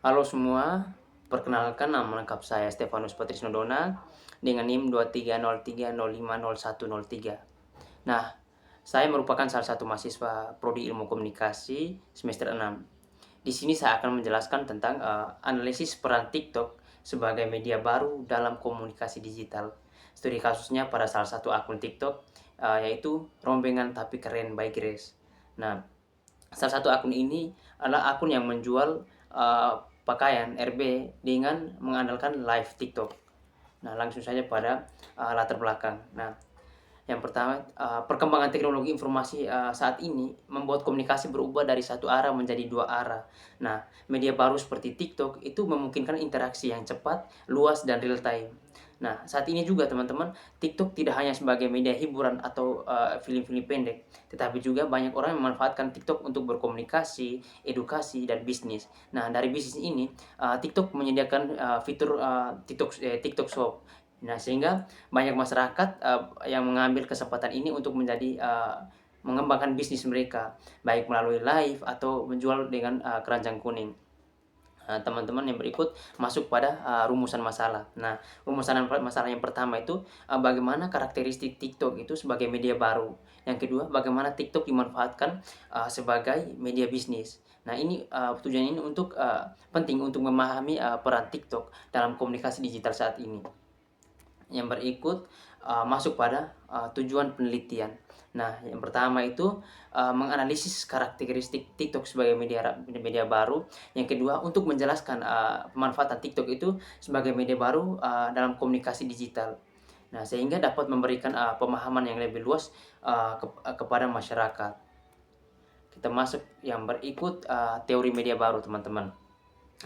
Halo semua, perkenalkan nama lengkap saya Stefanus Patrisnodona dengan NIM 2303050103. Nah, saya merupakan salah satu mahasiswa Prodi Ilmu Komunikasi semester 6. Di sini saya akan menjelaskan tentang analisis peran TikTok sebagai media baru dalam komunikasi digital. Studi kasusnya pada salah satu akun TikTok yaitu Rombengan Tapi Keren by Grace. Nah, salah satu akun ini adalah akun yang menjual pakaian RB dengan mengandalkan live TikTok. Nah, langsung saja pada latar belakang. Nah, yang pertama, perkembangan teknologi informasi saat ini membuat komunikasi berubah dari satu arah menjadi dua arah. Nah, media baru seperti TikTok itu memungkinkan interaksi yang cepat, luas, dan real time. Nah, saat ini juga teman-teman, TikTok tidak hanya sebagai media hiburan atau film-film pendek, tetapi juga banyak orang memanfaatkan TikTok untuk berkomunikasi, edukasi, dan bisnis. Nah, dari bisnis ini, TikTok menyediakan fitur TikTok Shop. Nah, sehingga banyak masyarakat yang mengambil kesempatan ini untuk menjadi mengembangkan bisnis mereka, baik melalui live atau menjual dengan keranjang kuning. Teman-teman, yang berikut masuk pada rumusan masalah. Nah, rumusan masalah yang pertama itu bagaimana karakteristik TikTok itu sebagai media baru. Yang kedua, bagaimana TikTok dimanfaatkan sebagai media bisnis. Nah, ini tujuan ini untuk penting untuk memahami peran TikTok dalam komunikasi digital saat ini. Yang berikut masuk pada tujuan penelitian. Nah, yang pertama itu menganalisis karakteristik TikTok sebagai media baru. Yang kedua, untuk menjelaskan pemanfaatan TikTok itu sebagai media baru dalam komunikasi digital. Nah, sehingga dapat memberikan pemahaman yang lebih luas kepada masyarakat. Kita masuk yang berikut, teori media baru, teman-teman.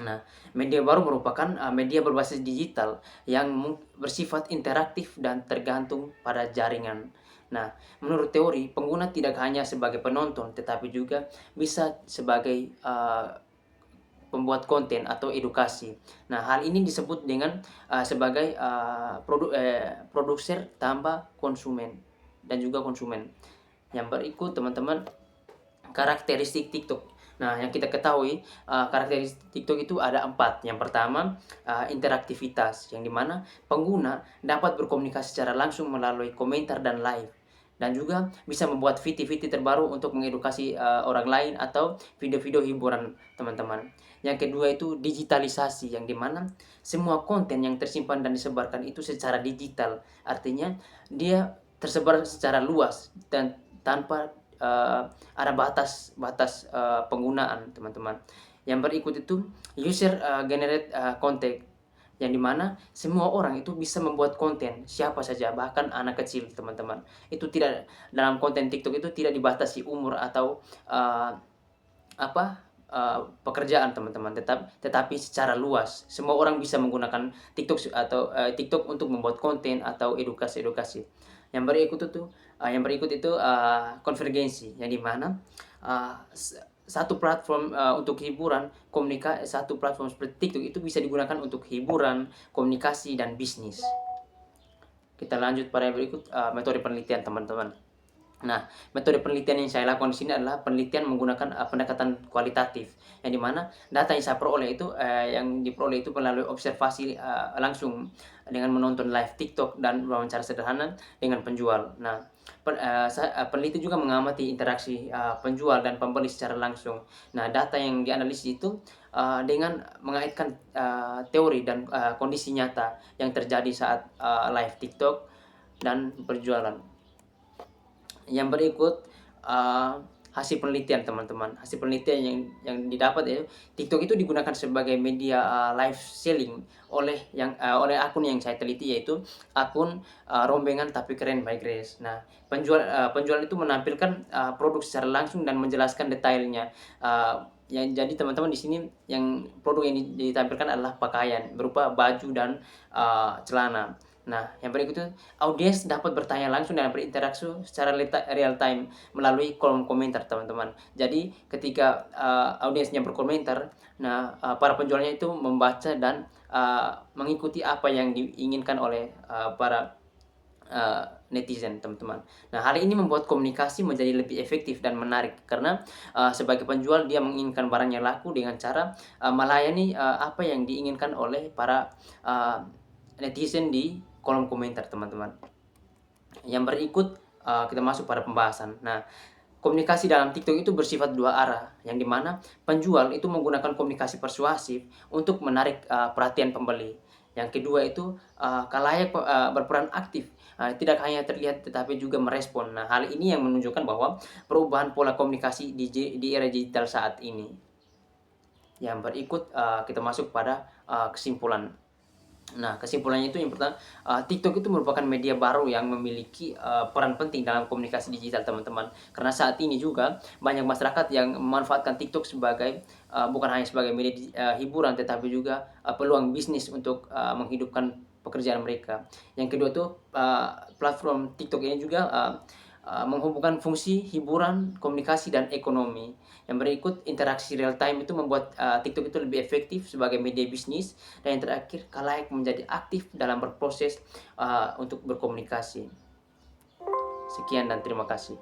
Nah, media baru merupakan media berbasis digital yang bersifat interaktif dan tergantung pada jaringan. Nah, menurut teori, pengguna tidak hanya sebagai penonton, tetapi juga bisa sebagai pembuat konten atau edukasi. Nah, hal ini disebut dengan sebagai produser tambah konsumen dan juga konsumen. Yang berikut, teman-teman, karakteristik TikTok. Nah, yang kita ketahui karakteristik TikTok itu ada 4. Yang pertama, interaktivitas, yang dimana pengguna dapat berkomunikasi secara langsung melalui komentar dan live, dan juga bisa membuat video-video terbaru untuk mengedukasi orang lain atau video-video hiburan, teman-teman. Yang kedua itu digitalisasi, yang dimana semua konten yang tersimpan dan disebarkan itu secara digital, artinya dia tersebar secara luas dan tanpa ada batas penggunaan, teman-teman. Yang berikut itu user generate content, yang dimana semua orang itu bisa membuat konten, siapa saja, bahkan anak kecil, teman-teman. Itu tidak, dalam konten TikTok itu tidak dibatasi umur atau pekerjaan, teman-teman, tetapi secara luas semua orang bisa menggunakan TikTok untuk membuat konten atau edukasi. Yang berikut itu konvergensi, yang dimana satu platform untuk hiburan, satu platform seperti TikTok itu bisa digunakan untuk hiburan, komunikasi, dan bisnis. Kita lanjut pada yang berikut, metode penelitian, teman-teman. Nah, metode penelitian yang saya lakukan di sini adalah penelitian menggunakan pendekatan kualitatif, yang dimana data yang saya peroleh itu yang diperoleh itu melalui observasi langsung dengan menonton live TikTok dan wawancara sederhana dengan penjual. Nah, peneliti juga mengamati interaksi penjual dan pembeli secara langsung. Nah, data yang dianalisis itu dengan mengaitkan teori dan kondisi nyata yang terjadi saat live TikTok dan berjualan. Yang berikut hasil penelitian, teman-teman. Hasil penelitian yang didapat ya, TikTok itu digunakan sebagai media live selling oleh akun yang saya teliti, yaitu akun Rombengan Tapi Keren by Grace. Nah, penjual itu menampilkan produk secara langsung dan menjelaskan detailnya. Jadi teman-teman, di sini yang produk yang ditampilkan adalah pakaian berupa baju dan celana. Nah, yang berikutnya, audiens dapat bertanya langsung dan berinteraksi secara real time melalui kolom komentar, teman-teman. Jadi ketika audiensnya berkomentar, nah para penjualnya itu membaca dan mengikuti apa yang diinginkan oleh para netizen, teman-teman. Nah, hal ini membuat komunikasi menjadi lebih efektif dan menarik karena sebagai penjual dia menginginkan barangnya laku dengan cara melayani apa yang diinginkan oleh para netizen di kolom komentar, teman-teman. Yang berikut kita masuk pada pembahasan. Nah, komunikasi dalam TikTok itu bersifat dua arah, yang dimana penjual itu menggunakan komunikasi persuasif untuk menarik perhatian pembeli. Yang kedua itu khalayak berperan aktif, tidak hanya terlihat tetapi juga merespon. Nah, hal ini yang menunjukkan bahwa perubahan pola komunikasi di era digital saat ini. Yang berikut kita masuk pada kesimpulan. Nah, kesimpulannya itu yang pertama, TikTok itu merupakan media baru yang memiliki peran penting dalam komunikasi digital, teman-teman. Karena saat ini juga banyak masyarakat yang memanfaatkan TikTok sebagai bukan hanya sebagai media hiburan, tetapi juga peluang bisnis untuk menghidupkan pekerjaan mereka. Yang kedua tuh platform TikTok ini juga menghubungkan fungsi hiburan, komunikasi, dan ekonomi. Yang berikut, interaksi real time itu membuat TikTok itu lebih efektif sebagai media bisnis. Dan yang terakhir, khalayak menjadi aktif dalam berproses untuk berkomunikasi. Sekian dan terima kasih.